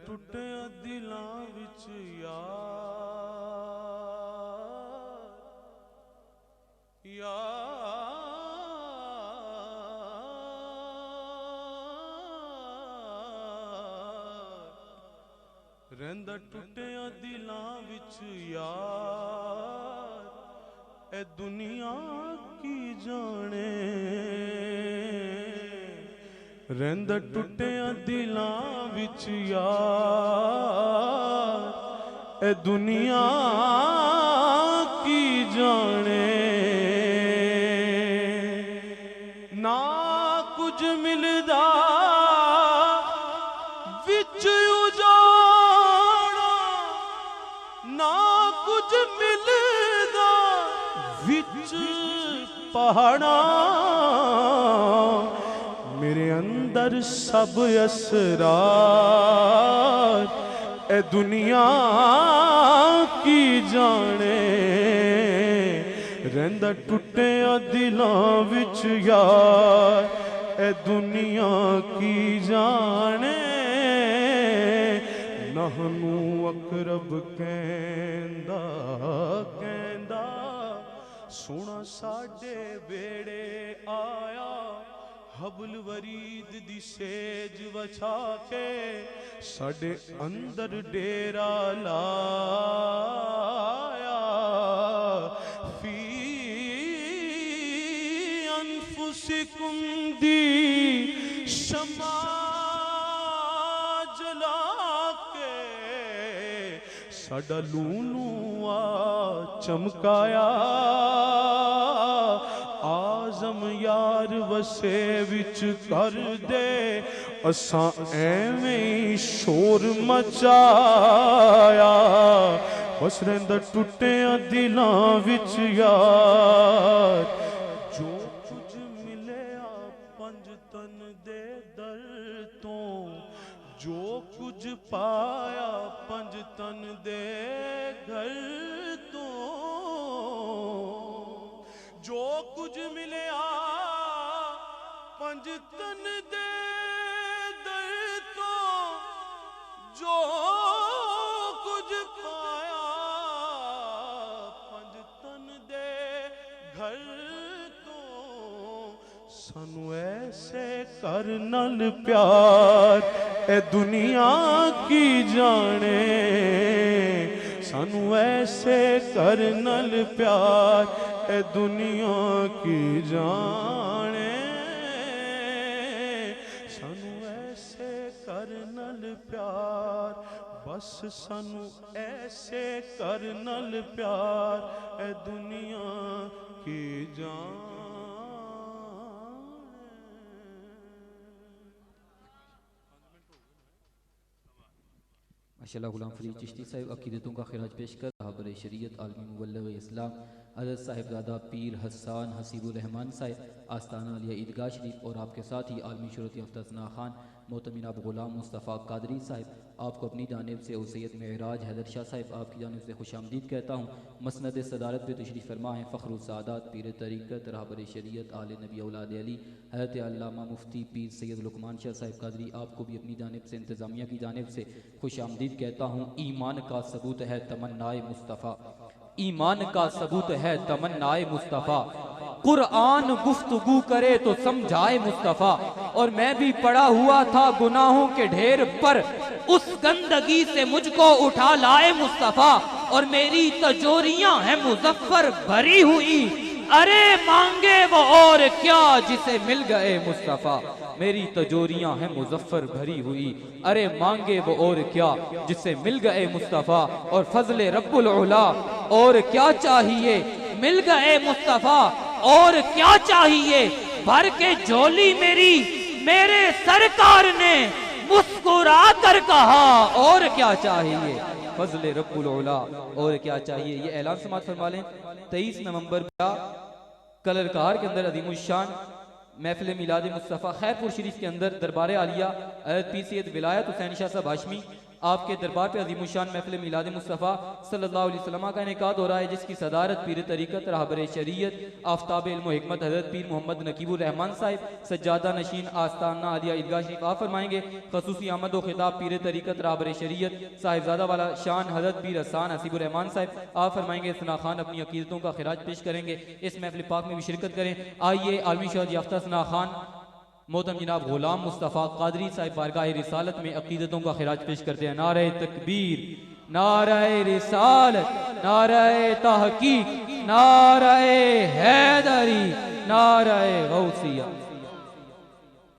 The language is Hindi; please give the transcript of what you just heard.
टुटिया दिलां विच यार यार रहिंदा टुटिया दिलां विच यार ए दुनिया की जाने रहिंदा टुटिया दिलां विच यार ए दुनिया की जाने ना कुछ मिलदा विच उजाड़ा ना कुछ मिलदा विच पहाड़ा मेरे अंदर सब असरार ए दुनिया की जाने रहिंदा टुटिया दिलां विच यार ए दुनिया की जाने नहनू अकरब कहंदा कहंदा सोना साडे बेड़े आया हबल वरीद दी सेज वछा के साडे अंदर डेरा लाया फी अनफुसिकुम दी शमा जला के साडा लूनुआ चमकाया आजम यार वसे विच कर दे असां एवें शोर मचाया बस रहिंदा टुटिया दिलां विच यार जो कुछ मिलिया पंज तन दे दर तो जो कुछ पाया पंज तन दे घर तो जो कुछ मिलिया पंज तन दे दर तो जो कुछ पाया पंज तन दे घर तो सानू ऐसे कर नाल प्यार ए दुनिया की जाने सानू ऐसे कर नाल प्यार ए दुनिया की जाने सानू ऐसे कर नाल प्यार बस सानू ऐसे कर नाल प्यार ए दुनिया की जाने माशाअल्लाह गुलाम फरीद चिश्ती साहिब अकीदतों का खिराज पेश कर रहबर शरीयत आलमी मुबल्लिग इस्लाम हज़रत साहिबजादा पीर हसन हसीबुर रहमान साहिब आस्ताना अलिया ईदगाह शरीफ और आपके साथ ही आलमी शोहरत याफ्ता सना खान मोहतमिन अब गुलाम मुस्तफ़ा कादरी साहिब आपको अपनी जानिब से और सैयद मेराज हैदर शाह साहिब आपकी जानिब से खुशामदीद कहता हूँ। मसनद सदारत पे तशरीफ़ फरमा है फ़ख्रुल सादात पीर तरीक़त रहबर शरीयत आले नबी औलाद अली हज़रत अल्लामा मुफ्ती पीर सैयद लुकमान शाह साहिब कादरी आपको भी अपनी जानिब से इंतज़ामिया की जानिब से खुशामदीद कहता हूँ। ईमान का सबूत है तमन्नाए मुस्तफ़ा ईमान का सबूत है तमन्नाए मुस्तफ़ा कुरआन गुफ्तगू करे तो समझाए मुस्तफ़ा और मैं भी पड़ा हुआ था गुनाहों के ढेर पर उस गंदगी से मुझको उठा लाए मुस्तफ़ा और मेरी तजोरियां हैं मुजफ्फर भरी हुई अरे मांगे वो और क्या जिसे मिल गए मुस्तफ़ा मेरी तजोरियां हैं मुजफ्फर भरी हुई अरे मांगे वो और क्या जिसे मिल गए मुस्तफ़ा और फजले रब्बुल उला और क्या चाहिए मिल गए मुस्तफ़ा और क्या चाहिए भर के झोली मेरी मेरे सरकार ने मुस्कुरा कर कहा और क्या चाहिए फजले रब्बुल उला और क्या चाहिए। ये ऐलान समात फरमा लें 23 नवंबर कलरकार के अंदर अजीमुशान महफिल मिलाद मुस्तफ़ा खैरपुर शरीफ के अंदर दरबार आलिया पी सैयद विलायत हुसैन शाह साहब हाशमी आपके दरबार पे अज़ीमुशान महफ़िल मिलाद मुस्तफ़ा सल्लल्लाहु अलैहि वसल्लम का इनेकाद हो रहा है, जिसकी सदारत पीर तरीक़त रहबर शरीयत आफ्ताब इल्म व हिकमत हज़रत पीर मोहम्मद नकीबुर रहमान साहिब सज्जादा नशीन आस्ताना आलिया ईदगाह शरीफ आप फरमाएंगे। खसूसी आमद व खिताब पीर तरीक़त रहबर शरीयत साहिबजादा वाला शान हज़रत पीर हसान हसीबुर रहमान साहिब आप फरमाएंगे। सना खान अपनी अकीदतों का खिराज पेश करेंगे। इस महफ़िल पाक में भी शिरकत करें। आइए आलमी शोहरत याफ्ता सना खान मोहतरम जनाब गुलाम मुस्तफ़ा कादरी साहिब बारगाह रिसालत में अकीदतों का खिराज पेश करते हैं। नारे तकबीर, नारे रिसालत, नारे तहकीक, नारे हैदरी, नारे गौसिया।